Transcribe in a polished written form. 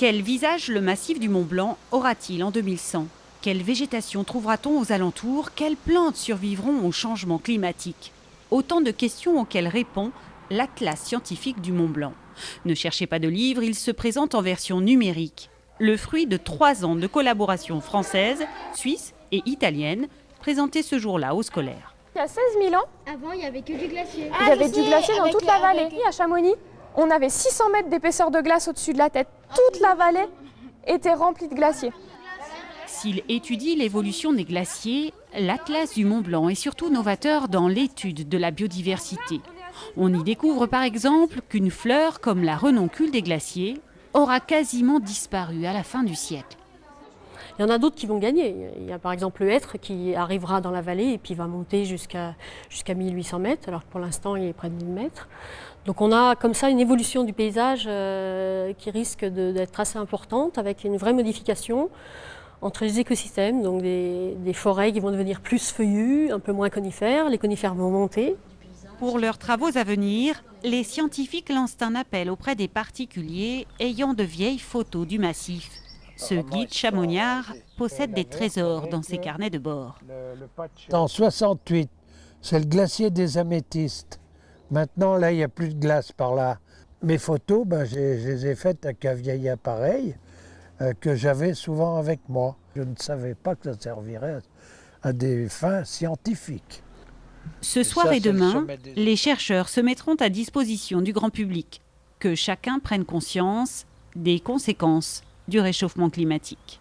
Quel visage le massif du Mont Blanc aura-t-il en 2100 ? Quelle végétation trouvera-t-on aux alentours ? Quelles plantes survivront au changement climatique ? Autant de questions auxquelles répond l'Atlas scientifique du Mont Blanc. Ne cherchez pas de livre, il se présente en version numérique. Le fruit de 3 ans de collaboration française, suisse et italienne, présentée ce jour-là aux scolaires. Il y a 16 000 ans, avant, il n'y avait que du glacier. il y avait du glacier dans toute la vallée. À Chamonix, on avait 600 mètres d'épaisseur de glace au-dessus de la tête. Toute la vallée était remplie de glaciers. S'il étudie l'évolution des glaciers, l'Atlas du Mont Blanc est surtout novateur dans l'étude de la biodiversité. On y découvre par exemple qu'une fleur comme la renoncule des glaciers aura quasiment disparu à la fin du siècle. Il y en a d'autres qui vont gagner. Il y a par exemple le hêtre qui arrivera dans la vallée et puis va monter jusqu'à 1800 mètres, alors que pour l'instant il est près de 1000 mètres. Donc on a comme ça une évolution du paysage qui risque d'être assez importante, avec une vraie modification entre les écosystèmes, donc des forêts qui vont devenir plus feuillues, un peu moins conifères, les conifères vont monter. Pour leurs travaux à venir, les scientifiques lancent un appel auprès des particuliers ayant de vieilles photos du massif. Ce guide chamoniard possède des trésors dans ses carnets de bord. En 68, c'est le glacier des Améthystes. Maintenant, là, il n'y a plus de glace par là. Mes photos, je les ai faites avec un vieil appareil que j'avais souvent avec moi. Je ne savais pas que ça servirait à des fins scientifiques. Ce soir et demain, les chercheurs se mettront à disposition du grand public. Que chacun prenne conscience des conséquences du réchauffement climatique.